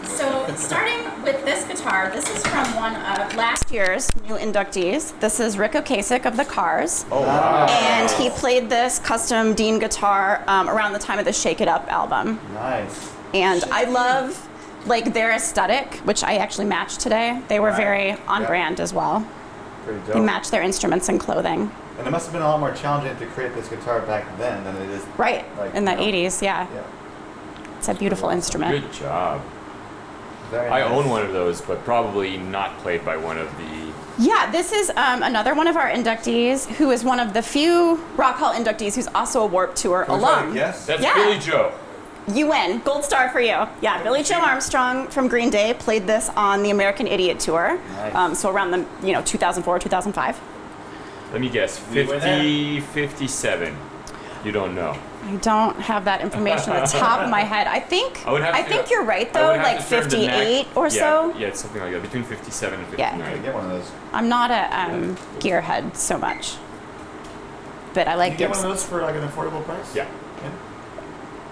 So starting with this guitar, this is from one of last year's new inductees. This is Rick Ocasek of the Cars. Oh, wow. And he played this custom Dean guitar around the time of the Shake It Up album. Nice. And I love like their aesthetic, which I actually matched today. They were very on brand as well. Pretty dope. They matched their instruments and clothing. And it must have been a lot more challenging to create this guitar back then than it is. Right, like, in the you know. 80s, yeah. It's a beautiful instrument. Good job. Very I nice. own one of those, but probably not played by one of the... Yeah, this is another one of our inductees who is one of the few Rock Hall inductees who's also a Warped Tour alum. Yes. That's Yeah. Billy Joe. You win. Gold star for you. Yeah, Billy Joe Armstrong from Green Day played this on the American Idiot Tour. Nice. So around the 2004, 2005. Let me guess, 50, 57. You don't know. I don't have that information at the top of my head. I think I think you're right I though, would have like to turn the neck. 58 or so. Yeah, it's something like that, between 57 and Yeah. 59. I get one of those. I'm not a gearhead so much, but I like You get one of Gibson. those for like an affordable price? Yeah.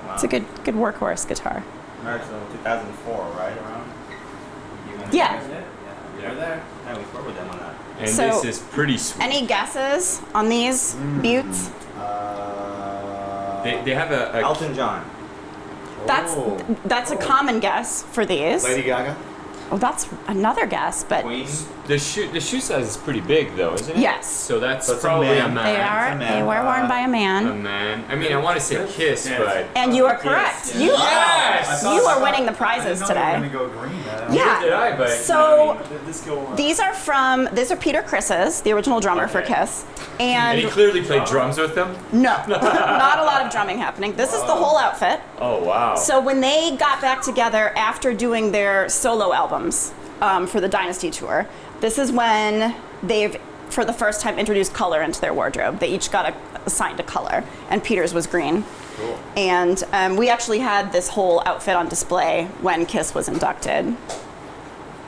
Wow. It's a good workhorse guitar. March of 2004, right around? You and Yeah. you guys did? Yeah. We were there. Yeah, we toured with them on that. And So, this is pretty sweet. Any guesses on these buttes? They have a Elton John. That's a common guess for these. Lady Gaga? Oh, that's another guess, but Queen. the shoe size is pretty big though, isn't it? Yes. So that's So it's a probably a man. man. they are. a man. They were worn by a A man. man. I mean, I want to say Kiss, but And you are correct. You Yes! you are winning the prizes I today. didn't know they were going to go green. Yeah. did I? But So This go on. these are Peter Criss's, the original drummer for Kiss. and he And clearly played drums with them. no, not a lot of drumming happening. This is the whole outfit. Oh wow. So when they got back together after doing their solo albums for the Dynasty tour, this is when they've, for the first time, introduced color into their wardrobe. They each got assigned a color, and Peter's was green. Cool. And we actually had this whole outfit on display when Kiss was inducted.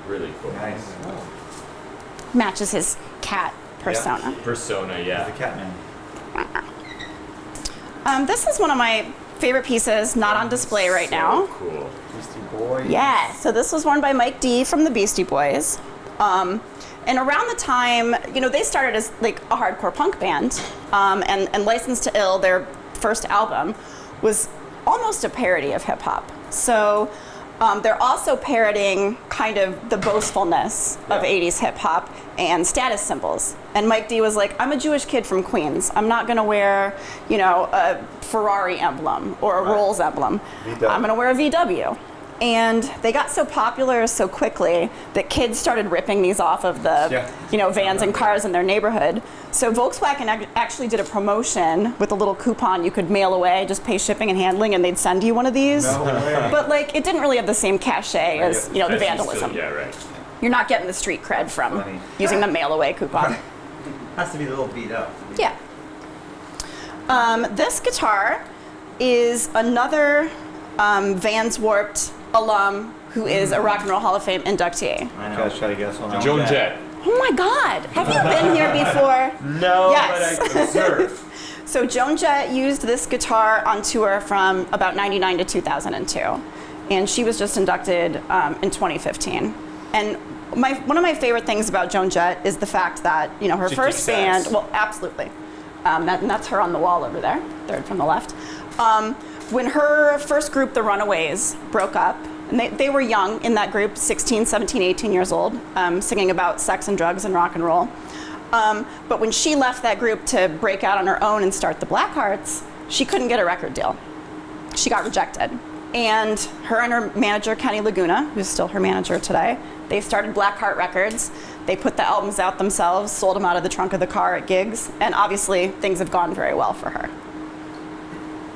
Really cool. Nice. Matches his cat persona. Persona, The yeah. Catman. This is one of my favorite pieces, not on display right now. Cool. Beastie Boys. Yeah, so this was worn by Mike D from the Beastie Boys. And around the time, they started as like a hardcore punk band, and Licensed to Ill, their first album, was almost a parody of hip hop. So they're also parodying kind of the boastfulness of 80s hip hop and status symbols. And Mike D was like, I'm a Jewish kid from Queens. I'm not gonna wear, a Ferrari emblem or a Rolls emblem. VW. I'm gonna wear a VW. And they got so popular so quickly that kids started ripping these off of the, vans and cars in their neighborhood. So Volkswagen actually did a promotion with a little coupon you could mail away, just pay shipping and handling, and they'd send you one of these. No way. But it didn't really have the same cachet as, the vandalism. Yeah, right. You're not getting the street cred from Funny. using the mail away coupon. Has to be a little beat up. Yeah. This guitar is another Vans Warped alum who is a Rock and Roll Hall of Fame inductee. I know. Guys, try to guess one. Joan Jett. Oh my God! Have you been here before? No, Yes. but I observed. So Joan Jett used this guitar on tour from about '99 to 2002, and she was just inducted in 2015. And one of my favorite things about Joan Jett is the fact that her She first kicks ass. band. Well, absolutely. And that's her on the wall over there, third from the left. When her first group, the Runaways, broke up, and they were young in that group, 16, 17, 18 years old, singing about sex and drugs and rock and roll. But when she left that group to break out on her own and start the Blackhearts, she couldn't get a record deal. She got rejected. And her manager, Kenny Laguna, who's still her manager today, they started Blackheart Records. They put the albums out themselves, sold them out of the trunk of the car at gigs, and obviously things have gone very well for her.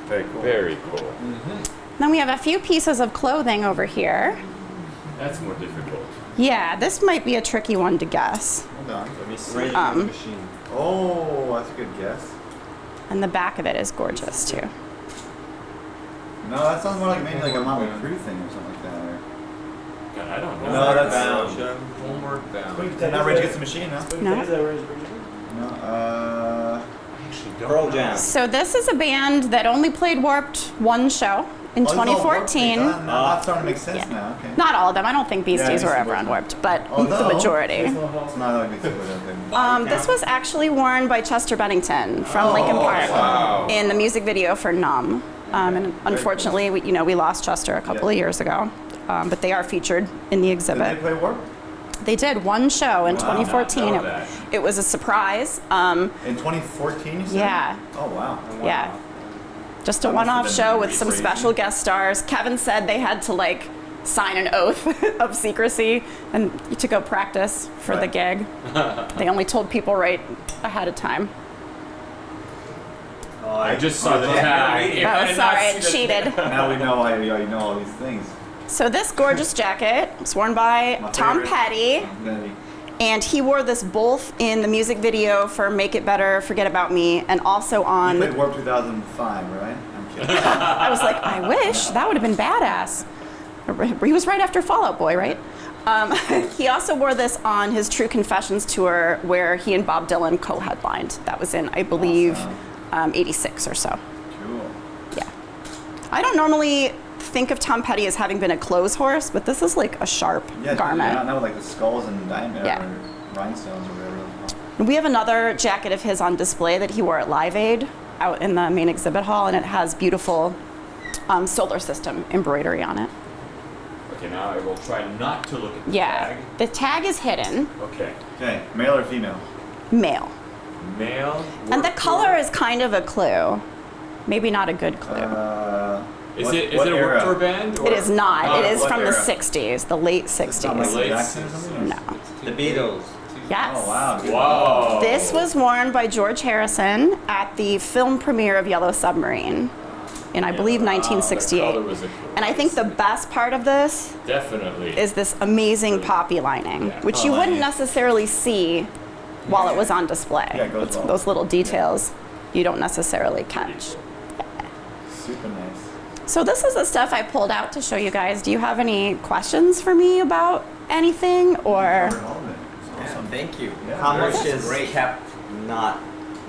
Very cool. Very cool. Then we have a few pieces of clothing over here. That's more difficult. Yeah, this might be a tricky one to guess. Hold on. Let me see. Rage Against the Machine. Oh, that's a good guess. And the back of it is gorgeous too. No, that sounds more like maybe like a Motley Crue thing or something like that. Or... God, I don't know. No, that's Homeward Bound. not Rage Against the Machine, no? No. No. Actually, Pearl Jam. So this is a band that only played Warped one show in Oh, it's all warped 2014. things. That's starting to make sense Yeah. now. Okay. Not all of them. I don't think Beasties Yeah, were Beastie ever Boys, no. unwarped, but Although, the majority. It's not like Beastie Boys, okay. This was actually worn by Chester Bennington from Oh, Linkin Park wow. in the music video for Numb. And unfortunately, we lost Chester a couple of years ago. But they are featured in the Did exhibit. they play Warp? They did one show in Wow. 2014. Not know that. It was a surprise. In 2014, you said? Yeah. Oh, wow. Yeah. Just a That must have one-off been show with some crazy. special guest stars. Kevin said they had to like sign an oath of secrecy and to go practice for the Right. gig. They only told people right ahead of time. Oh, I just saw the tag. Oh, sorry, it cheated. Now we know why you already know all these things. So this gorgeous jacket was worn by My Tom favorite. Petty, Petty. and he wore this both in the music video for "Make It Better, Forget About Me" and also You on. played Warp 2005, right? I'm kidding. I was like, I wish that would have been badass. He was right after Fall Out Boy, right? He also wore this on his True Confessions tour, where he and Bob Dylan co-headlined. That was in, I believe, Awesome. '86 or so. Cool. Yeah. I don't normally think of Tom Petty as having been a clothes horse, but this is like a sharp Yeah, garment. Yeah, now with like the skulls and diamond Yeah. or rhinestones or whatever. We have another jacket of his on display that he wore at Live Aid out in the main exhibit hall, and it has beautiful solar system embroidery on it. Okay, now I will try not to look at the Yeah. tag. The tag is hidden, Okay. Okay, male or female? male. Male. And the work color tour. is kind of a clue. Maybe not a good clue. Is what- it what a work era? tour band? Or? It is not. It is what from the era? 60s, the late It's not 60s. Michael Late Jackson or something? No. The Beatles. Yes. Oh, wow. good. Whoa. This was worn by George Harrison at the film premiere of Yellow Submarine in, I believe, The 1968. color was a And I think the best part of this definitely is this amazing poppy lining, Yeah. which Oh, you wouldn't yeah. necessarily see while it was on display. Yeah, it goes It's well. those little details you don't necessarily catch. Super nice. So this is the stuff I pulled out to show you guys. Do you have any questions for me about anything, or? Covered all of it. It's awesome. Thank you. Yeah, How very much is great. kept not,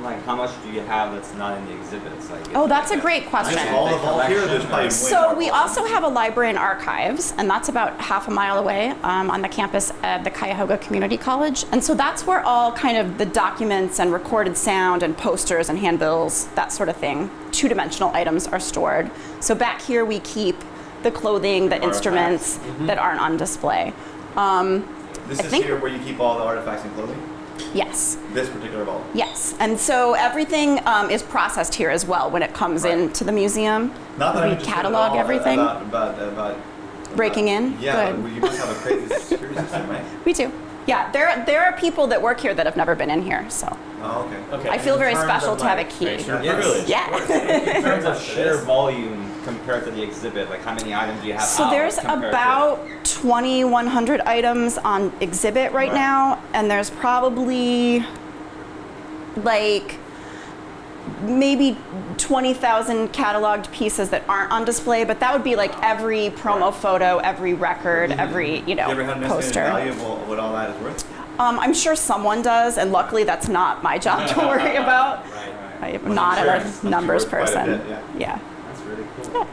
like, how much do you have that's not in the exhibits? Like, Oh, that's a great question. Just all of all here, there's probably way So more we books. also have a library and archives, and that's about half a mile away on the campus of the Cuyahoga Community College. And so that's where all kind of the documents and recorded sound and posters and handbills, that sort of thing, two-dimensional items are stored. So back here we keep the clothing, the Artifacts. instruments that aren't on display. This I is think- here where you keep all the artifacts and clothing? Yes. This particular vault? Yes, and so everything is processed here as well when it comes Right. into the museum. Not that I'm We interested catalog at all everything. about Breaking in? Yeah, Good. well, you must have a crazy security system, right? We do. Yeah, there are people that work here that have never been in here, so Oh, okay. Okay. I feel in very terms special of, to have a like, key. Thanks for the Yes. privilege. Yeah. In terms of sheer volume compared to the exhibit, like how many items do you have So out there's compared to- about 2,100 items on exhibit right Right. now, and there's probably like maybe 20,000 cataloged pieces that aren't on display, but that would be like every promo photo, every record, every, You ever had an estimated poster. value of what all that is worth? I'm sure someone does, and luckily that's not my job to worry about. Right. I'm not sure- a I'm numbers sure quite a person. bit, yeah. That's really cool.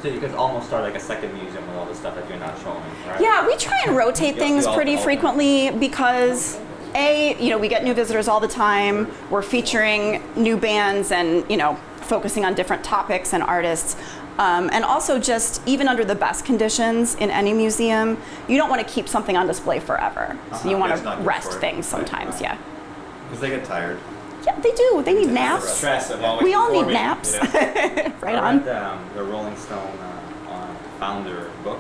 So you could almost start like a second museum with all the stuff that you're not showing, right? Yeah, we try and rotate Yeah, things we all- pretty all- frequently because we get new visitors all the time. We're featuring new bands and, focusing on different topics and artists. And also just even under the best conditions in any museum, you don't want to keep something on display forever. So you Uh-huh. want It's to not good rest for it. things Right, sometimes, right. yeah. Because they get tired. Yeah, they do. They need Yeah, naps. Stress of always We all need performing, naps. you know? Right I on. read the Rolling Stone founder book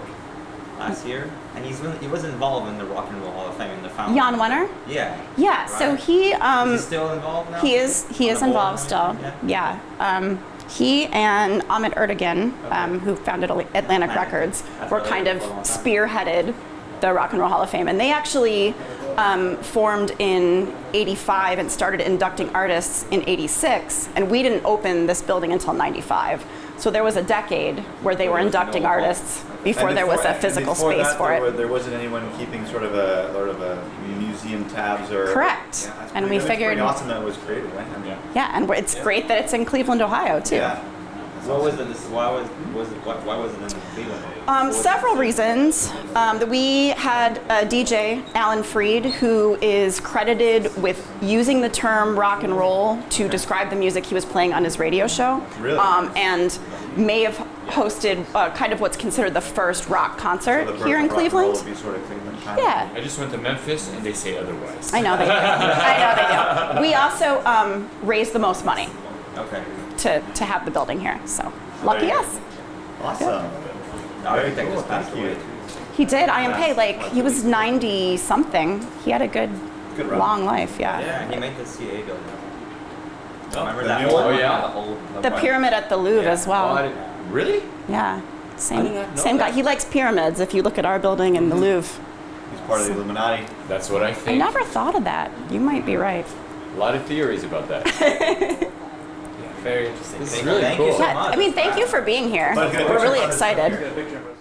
last year, and he was involved in the Rock and Roll Hall of Fame in the founder. Jan Wenner? Yeah. Yeah, so Right. he Is he still involved now? He is On the board involved and still. everything? Yeah. He and Amit Erdogan, who founded Atlantic Atlantic. Records, That's were what I kind did of for a long time. spearheaded the Rock and Roll Hall of Fame, and they actually formed in '85 and started inducting artists in '86. And we didn't open this building until '95. So there was a decade where they were There was no inducting hall. artists before there was a and physical before space that, for it. There wasn't anyone keeping sort of a museum tabs or. Correct. Yeah, that's And pretty- we that's figured- pretty awesome that it was created, right? I mean, Yeah, and it's great that it's in Cleveland, Ohio, too. Yeah. What was it? Why was it in Cleveland? Several reasons. That we had a DJ, Alan Freed, who is credited with using the term rock and roll to describe the music he was playing on his radio show. Really? And may have hosted kind of what's considered the first rock concert So the here in rock and roll Cleveland. would be sort of Cleveland kind of- Yeah. I just went to Memphis and they say otherwise. I know they do. I know they do. We also raised the most money Okay. to have the building here. So lucky us. Awesome. The architect Cool, just passed thank you. away. He did. IMP. Like he was 90 something. He had a good Good run. long life. Yeah. Yeah, he made the CA building. Remember the that new old one? Oh, yeah. The old. The pyramid at the Louvre Yeah. as well. Really? Yeah. I Same did not know same guy. that. He likes pyramids. If you look at our building in the Louvre. He's part of the Illuminati. That's what I I think. never thought of that. You might be right. A lot of theories about that. Very interesting. This is really Thank cool. you so Yeah. much. I mean, thank you for being here. But good We're really picture. excited. Good picture of us.